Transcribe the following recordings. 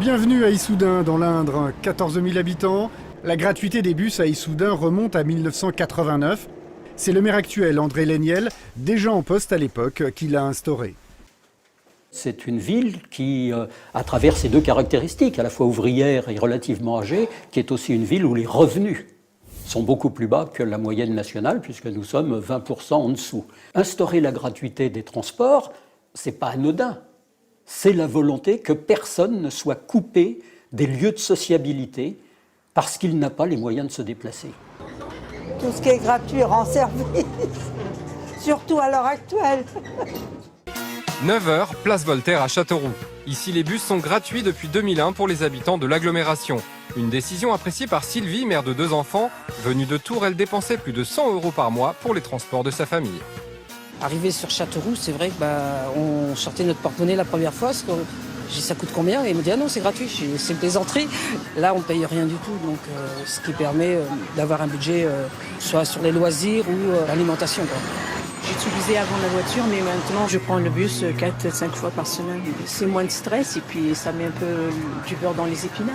Bienvenue à Issoudun, dans l'Indre, 14 000 habitants. La gratuité des bus à Issoudun remonte à 1989. C'est le maire actuel, André Léniel, déjà en poste à l'époque, qui l'a instauré. C'est une ville qui, à travers ses deux caractéristiques, à la fois ouvrière et relativement âgée, qui est aussi une ville où les revenus sont beaucoup plus bas que la moyenne nationale, puisque nous sommes 20% en dessous. Instaurer la gratuité des transports, ce n'est pas anodin. C'est la volonté que personne ne soit coupé des lieux de sociabilité parce qu'il n'a pas les moyens de se déplacer. Tout ce qui est gratuit rend service, surtout à l'heure actuelle. 9h, place Voltaire à Châteauroux. Ici, les bus sont gratuits depuis 2001 pour les habitants de l'agglomération. Une décision appréciée par Sylvie, mère de 2 enfants. Venue de Tours, elle dépensait plus de 100 € par mois pour les transports de sa famille. Arrivé sur Châteauroux, c'est vrai que on sortait notre porte-monnaie la première fois. J'ai dit ça coûte combien? Et il me dit ah non, c'est gratuit, c'est une plaisanterie. Là, on ne paye rien du tout, donc ce qui permet d'avoir un budget soit sur les loisirs ou l'alimentation. J'utilisais avant la voiture, mais maintenant je prends le bus 4-5 fois par semaine. C'est moins de stress et puis ça met un peu du beurre dans les épinards.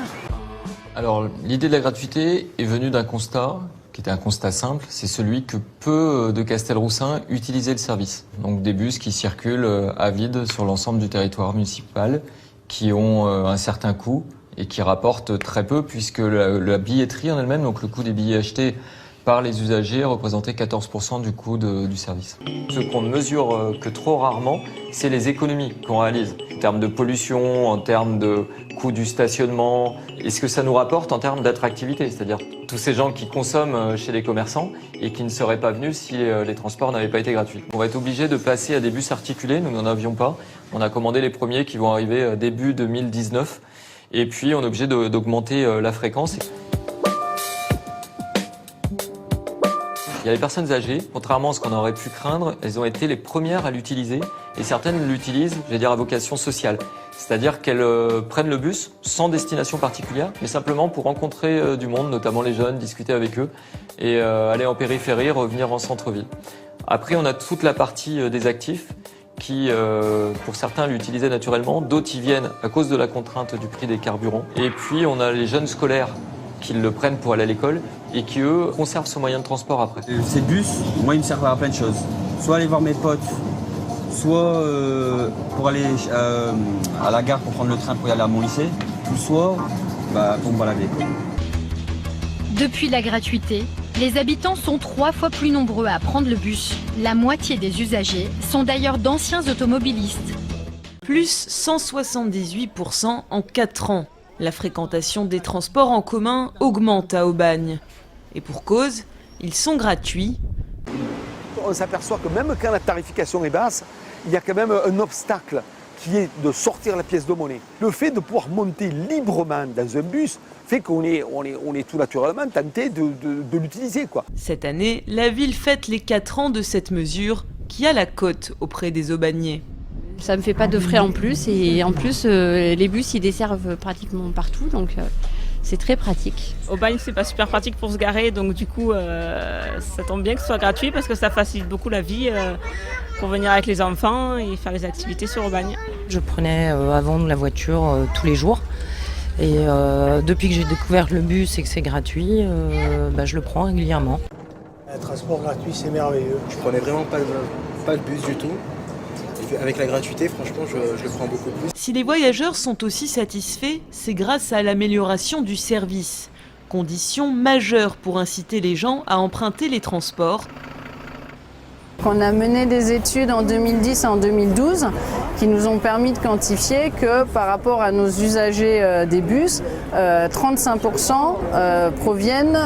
Alors l'idée de la gratuité est venue d'un constat, qui était un constat simple, c'est celui que peu de Castelroussins utilisaient le service. Donc des bus qui circulent à vide sur l'ensemble du territoire municipal, qui ont un certain coût et qui rapportent très peu puisque la billetterie en elle-même, donc le coût des billets achetés par les usagers, représentait 14% du coût du service. Ce qu'on ne mesure que trop rarement, c'est les économies qu'on réalise en termes de pollution, en termes de coût du stationnement, et ce que ça nous rapporte en termes d'attractivité, c'est-à-dire tous ces gens qui consomment chez les commerçants et qui ne seraient pas venus si les transports n'avaient pas été gratuits. On va être obligé de passer à des bus articulés, nous n'en avions pas. On a commandé les premiers qui vont arriver début 2019, et puis on est obligé d'augmenter la fréquence. Il y a les personnes âgées, contrairement à ce qu'on aurait pu craindre, elles ont été les premières à l'utiliser et certaines l'utilisent, à vocation sociale. C'est-à-dire qu'elles prennent le bus sans destination particulière, mais simplement pour rencontrer du monde, notamment les jeunes, discuter avec eux et aller en périphérie, revenir en centre-ville. Après, on a toute la partie des actifs qui, pour certains, l'utilisaient naturellement, d'autres y viennent à cause de la contrainte du prix des carburants. Et puis, on a les jeunes scolaires qui le prennent pour aller à l'école et qui, eux, conservent ce moyen de transport après. Ces bus, moi, ils me servent à plein de choses. Soit aller voir mes potes, soit pour aller à la gare pour prendre le train pour y aller à mon lycée, ou soit pour me balader. Depuis la gratuité, les habitants sont 3 fois plus nombreux à prendre le bus. La moitié des usagers sont d'ailleurs d'anciens automobilistes. Plus 178% en 4 ans. La fréquentation des transports en commun augmente à Aubagne. Et pour cause, ils sont gratuits. On s'aperçoit que même quand la tarification est basse, il y a quand même un obstacle qui est de sortir la pièce de monnaie. Le fait de pouvoir monter librement dans un bus fait qu'on est tout naturellement tenté de l'utiliser, quoi. Cette année, la ville fête les 4 ans de cette mesure qui a la cote auprès des Aubagnais. Ça me fait pas de frais en plus et en plus les bus ils desservent pratiquement partout donc c'est très pratique. Aubagne c'est pas super pratique pour se garer donc du coup ça tombe bien que ce soit gratuit parce que ça facilite beaucoup la vie pour venir avec les enfants et faire les activités sur Aubagne. Je prenais avant la voiture tous les jours et depuis que j'ai découvert le bus et que c'est gratuit, je le prends régulièrement. Un transport gratuit c'est merveilleux. Je prenais vraiment pas de bus du tout. Avec la gratuité, franchement, je le prends beaucoup plus. Si les voyageurs sont aussi satisfaits, c'est grâce à l'amélioration du service. Condition majeure pour inciter les gens à emprunter les transports. On a mené des études en 2010 et en 2012 qui nous ont permis de quantifier que par rapport à nos usagers des bus, 35% proviennent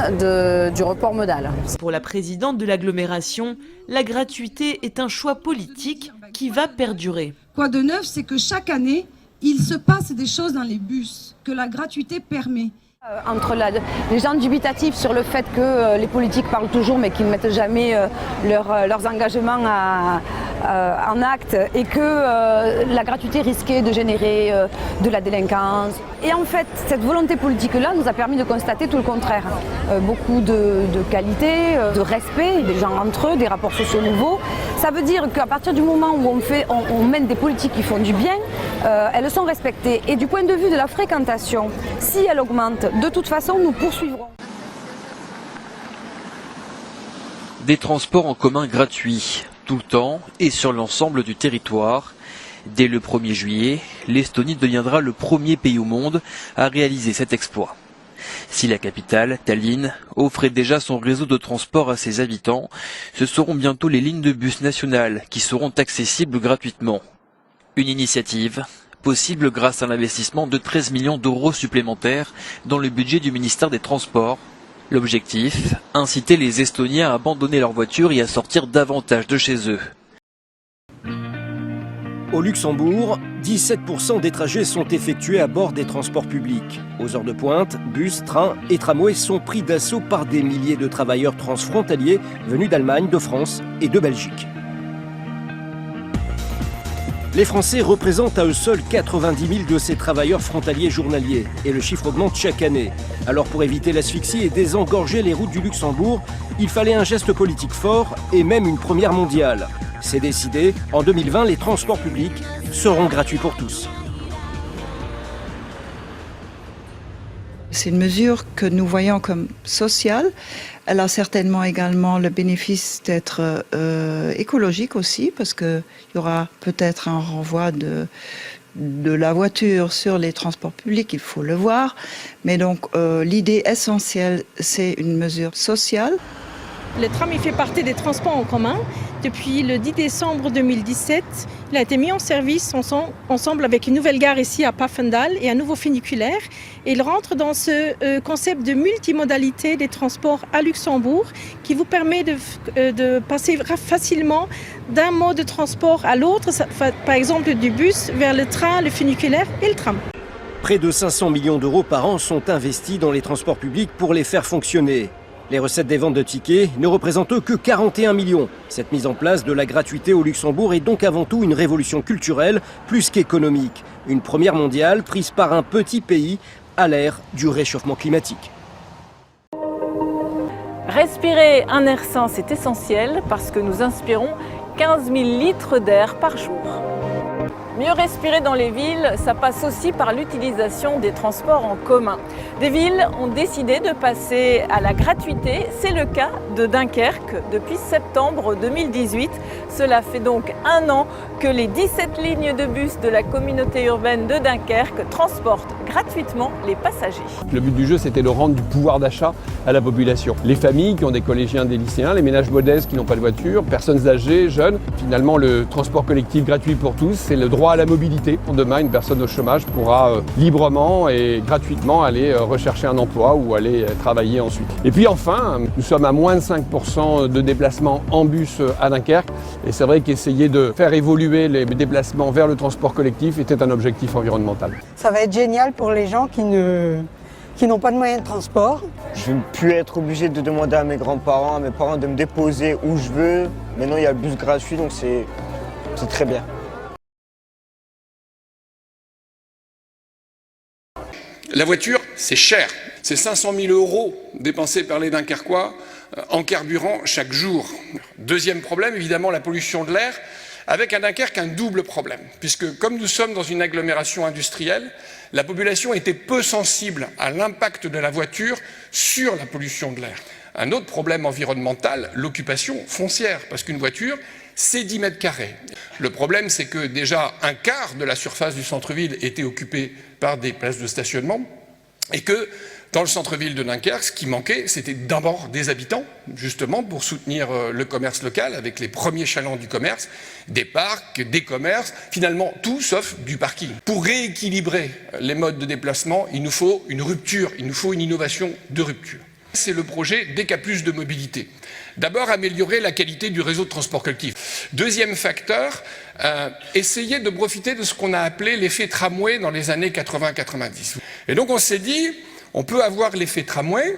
du report modal. Pour la présidente de l'agglomération, la gratuité est un choix politique qui va perdurer. Quoi de neuf, c'est que chaque année, il se passe des choses dans les bus que la gratuité permet. Entre les gens dubitatifs sur le fait que les politiques parlent toujours mais qu'ils ne mettent jamais leurs engagements en acte et que la gratuité risquait de générer de la délinquance. Et en fait, cette volonté politique-là nous a permis de constater tout le contraire. Beaucoup de qualité, de respect des gens entre eux, des rapports sociaux nouveaux. Ça veut dire qu'à partir du moment où on mène des politiques qui font du bien, elles sont respectées. Et du point de vue de la fréquentation, si elle augmente, de toute façon, nous poursuivrons. Des transports en commun gratuits, tout le temps et sur l'ensemble du territoire. Dès le 1er juillet, l'Estonie deviendra le premier pays au monde à réaliser cet exploit. Si la capitale, Tallinn, offrait déjà son réseau de transport à ses habitants, ce seront bientôt les lignes de bus nationales qui seront accessibles gratuitement. Une initiative possible grâce à l'investissement de 13 millions d'euros supplémentaires dans le budget du ministère des Transports. L'objectif, inciter les Estoniens à abandonner leur voiture et à sortir davantage de chez eux. Au Luxembourg, 17% des trajets sont effectués à bord des transports publics. Aux heures de pointe, bus, trains et tramways sont pris d'assaut par des milliers de travailleurs transfrontaliers venus d'Allemagne, de France et de Belgique. Les Français représentent à eux seuls 90 000 de ces travailleurs frontaliers journaliers et le chiffre augmente chaque année. Alors pour éviter l'asphyxie et désengorger les routes du Luxembourg, il fallait un geste politique fort et même une première mondiale. C'est décidé, en 2020, les transports publics seront gratuits pour tous. C'est une mesure que nous voyons comme sociale. Elle a certainement également le bénéfice d'être écologique aussi, parce qu'il y aura peut-être un renvoi de la voiture sur les transports publics, il faut le voir. Mais donc l'idée essentielle, c'est une mesure sociale. Le tram il fait partie des transports en commun. Depuis le 10 décembre 2017, il a été mis en service ensemble avec une nouvelle gare ici à Pfaffendal et un nouveau funiculaire. Et il rentre dans ce concept de multimodalité des transports à Luxembourg qui vous permet de passer facilement d'un mode de transport à l'autre, par exemple du bus vers le train, le funiculaire et le tram. Près de 500 millions d'euros par an sont investis dans les transports publics pour les faire fonctionner. Les recettes des ventes de tickets ne représentent que 41 millions. Cette mise en place de la gratuité au Luxembourg est donc avant tout une révolution culturelle plus qu'économique. Une première mondiale prise par un petit pays à l'ère du réchauffement climatique. Respirer un air sain, c'est essentiel parce que nous inspirons 15 000 litres d'air par jour. Mieux respirer dans les villes, ça passe aussi par l'utilisation des transports en commun. Des villes ont décidé de passer à la gratuité. C'est le cas de Dunkerque depuis septembre 2018. Cela fait donc un an que les 17 lignes de bus de la communauté urbaine de Dunkerque transportent gratuitement les passagers. Le but du jeu, c'était de rendre du pouvoir d'achat à la population. Les familles qui ont des collégiens, des lycéens, les ménages modestes qui n'ont pas de voiture, personnes âgées, jeunes. Finalement, le transport collectif gratuit pour tous, c'est le droit à la mobilité. Demain, une personne au chômage pourra librement et gratuitement aller rechercher un emploi ou aller travailler ensuite. Et puis enfin, nous sommes à moins de 5% de déplacements en bus à Dunkerque. Et c'est vrai qu'essayer de faire évoluer les déplacements vers le transport collectif était un objectif environnemental. Ça va être génial pour les gens qui n'ont pas de moyens de transport. Je ne vais plus être obligé de demander à mes grands-parents, à mes parents de me déposer où je veux. Maintenant, il y a le bus gratuit, donc c'est très bien. La voiture, c'est cher. C'est 500 000 € dépensés par les Dunkerquois en carburant chaque jour. Deuxième problème, évidemment, la pollution de l'air, avec à Dunkerque un double problème, puisque comme nous sommes dans une agglomération industrielle, la population était peu sensible à l'impact de la voiture sur la pollution de l'air. Un autre problème environnemental, l'occupation foncière, parce qu'une voiture, c'est 10 mètres carrés. Le problème, c'est que déjà un quart de la surface du centre-ville était occupée par des places de stationnement et que dans le centre-ville de Dunkerque, ce qui manquait, c'était d'abord des habitants, justement pour soutenir le commerce local avec les premiers chalands du commerce, des parcs, des commerces, finalement tout sauf du parking. Pour rééquilibrer les modes de déplacement, il nous faut une rupture, il nous faut une innovation de rupture. C'est le projet DK+ de mobilité. D'abord, améliorer la qualité du réseau de transport collectif. Deuxième facteur, essayer de profiter de ce qu'on a appelé l'effet tramway dans les années 80-90. Et donc on s'est dit, on peut avoir l'effet tramway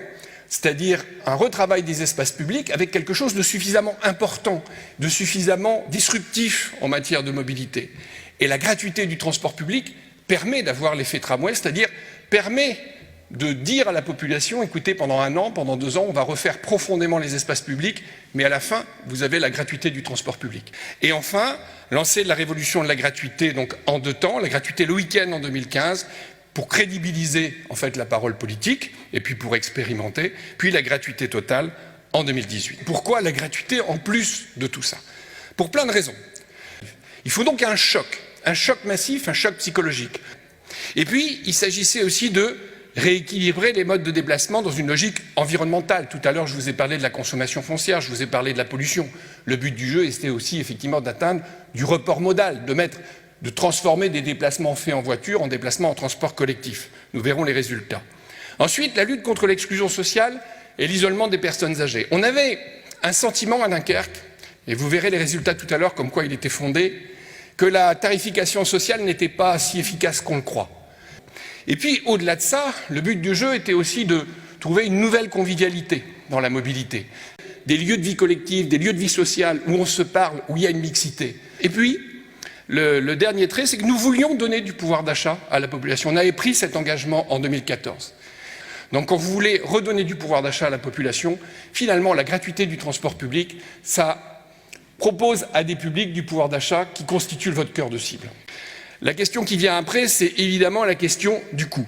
c'est-à-dire un retravail des espaces publics avec quelque chose de suffisamment important, de suffisamment disruptif en matière de mobilité. Et la gratuité du transport public permet d'avoir l'effet tramway, c'est-à-dire permet de dire à la population, écoutez, pendant 1 an, pendant 2 ans, on va refaire profondément les espaces publics, mais à la fin, vous avez la gratuité du transport public. Et enfin, lancer la révolution de la gratuité donc en 2 temps, la gratuité le week-end en 2015, pour crédibiliser en fait la parole politique, et puis pour expérimenter, puis la gratuité totale en 2018. Pourquoi la gratuité en plus de tout ça? Pour plein de raisons. Il faut donc un choc massif, un choc psychologique. Et puis, il s'agissait aussi de rééquilibrer les modes de déplacement dans une logique environnementale. Tout à l'heure, je vous ai parlé de la consommation foncière, je vous ai parlé de la pollution. Le but du jeu était aussi effectivement d'atteindre du report modal, de transformer des déplacements faits en voiture en déplacements en transport collectif. Nous verrons les résultats. Ensuite, la lutte contre l'exclusion sociale et l'isolement des personnes âgées. On avait un sentiment à Dunkerque, et vous verrez les résultats tout à l'heure comme quoi il était fondé, que la tarification sociale n'était pas si efficace qu'on le croit. Et puis, au-delà de ça, le but du jeu était aussi de trouver une nouvelle convivialité dans la mobilité. Des lieux de vie collective, des lieux de vie sociale où on se parle, où il y a une mixité. Et puis, le dernier trait, c'est que nous voulions donner du pouvoir d'achat à la population. On avait pris cet engagement en 2014. Donc quand vous voulez redonner du pouvoir d'achat à la population, finalement, la gratuité du transport public, ça propose à des publics du pouvoir d'achat qui constituent votre cœur de cible. La question qui vient après, c'est évidemment la question du coût.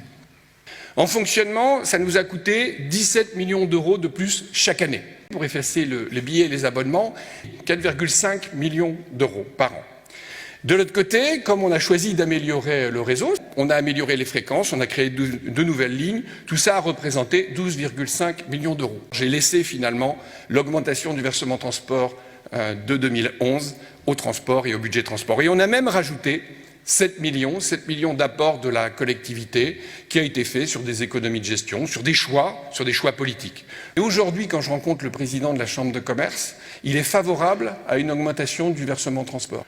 En fonctionnement, ça nous a coûté 17 millions d'euros de plus chaque année. Pour effacer les billets et les abonnements, 4,5 millions d'euros par an. De l'autre côté, comme on a choisi d'améliorer le réseau, on a amélioré les fréquences, on a créé de nouvelles lignes, tout ça a représenté 12,5 millions d'euros. J'ai laissé finalement l'augmentation du versement transport de 2011 au transport et au budget transport. Et on a même rajouté 7 millions d'apports de la collectivité qui a été fait sur des économies de gestion, sur des choix politiques. Et aujourd'hui, quand je rencontre le président de la Chambre de commerce, il est favorable à une augmentation du versement transport.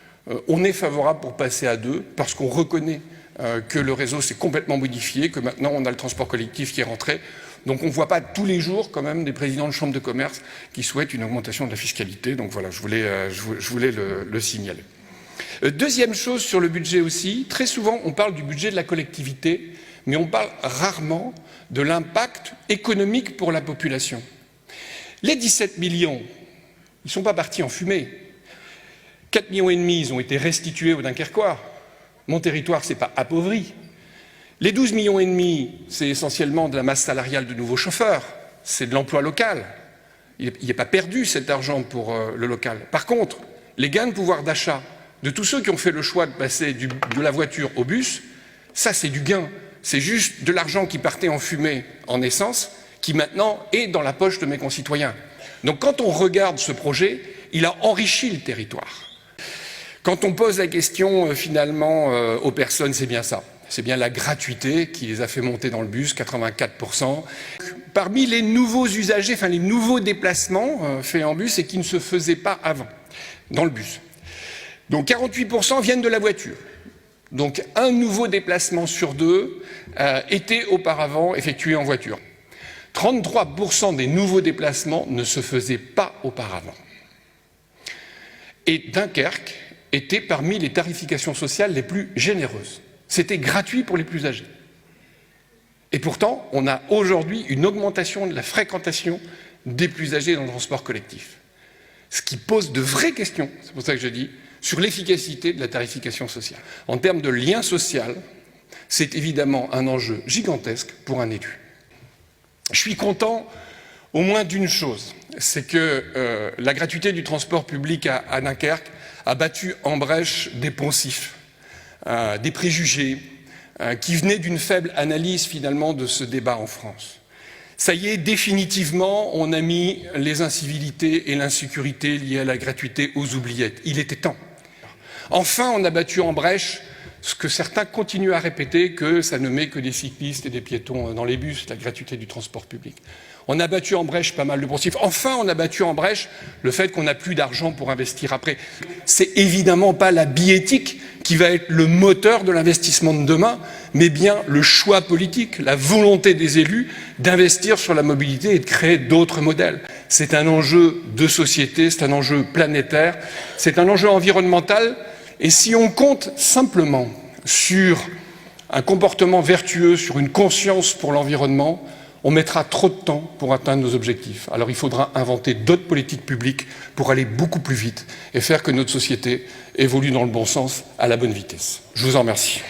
On est favorable pour passer à 2 parce qu'on reconnaît que le réseau s'est complètement modifié, que maintenant on a le transport collectif qui est rentré. Donc on ne voit pas tous les jours quand même des présidents de chambre de commerce qui souhaitent une augmentation de la fiscalité. Donc voilà, je voulais le signaler. Deuxième chose sur le budget aussi, très souvent on parle du budget de la collectivité, mais on parle rarement de l'impact économique pour la population. Les 17 millions, ils ne sont pas partis en fumée. 4,5 millions ils ont été restitués aux Dunkerquois. Mon territoire ne s'est pas appauvri. Les 12,5 millions, c'est essentiellement de la masse salariale de nouveaux chauffeurs, c'est de l'emploi local. Il n'est pas perdu cet argent pour le local. Par contre, les gains de pouvoir d'achat de tous ceux qui ont fait le choix de passer de la voiture au bus, ça c'est du gain. C'est juste de l'argent qui partait en fumée, en essence, qui maintenant est dans la poche de mes concitoyens. Donc quand on regarde ce projet, il a enrichi le territoire. Quand on pose la question finalement aux personnes, c'est bien ça. C'est bien la gratuité qui les a fait monter dans le bus, 84%. Parmi les nouveaux usagers, enfin les nouveaux déplacements faits en bus et qui ne se faisaient pas avant, dans le bus. Donc 48% viennent de la voiture. Donc un nouveau déplacement sur 2 était auparavant effectué en voiture. 33% des nouveaux déplacements ne se faisaient pas auparavant. Et Dunkerque était parmi les tarifications sociales les plus généreuses. C'était gratuit pour les plus âgés. Et pourtant, on a aujourd'hui une augmentation de la fréquentation des plus âgés dans le transport collectif. Ce qui pose de vraies questions, c'est pour ça que je dis, sur l'efficacité de la tarification sociale. En termes de lien social, c'est évidemment un enjeu gigantesque pour un élu. Je suis content au moins d'une chose, c'est que la gratuité du transport public à Dunkerque a battu en brèche des poncifs, des préjugés qui venaient d'une faible analyse finalement de ce débat en France. Ça y est, définitivement, on a mis les incivilités et l'insécurité liées à la gratuité aux oubliettes. Il était temps. Enfin, on a battu en brèche ce que certains continuent à répéter, que ça ne met que des cyclistes et des piétons dans les bus, la gratuité du transport public. On a battu en brèche pas mal de poncifs. Enfin, on a battu en brèche le fait qu'on n'a plus d'argent pour investir après. C'est évidemment pas la billettique qui va être le moteur de l'investissement de demain, mais bien le choix politique, la volonté des élus d'investir sur la mobilité et de créer d'autres modèles. C'est un enjeu de société, c'est un enjeu planétaire, c'est un enjeu environnemental. Et si on compte simplement sur un comportement vertueux, sur une conscience pour l'environnement, on mettra trop de temps pour atteindre nos objectifs. Alors il faudra inventer d'autres politiques publiques pour aller beaucoup plus vite et faire que notre société évolue dans le bon sens, à la bonne vitesse. Je vous en remercie.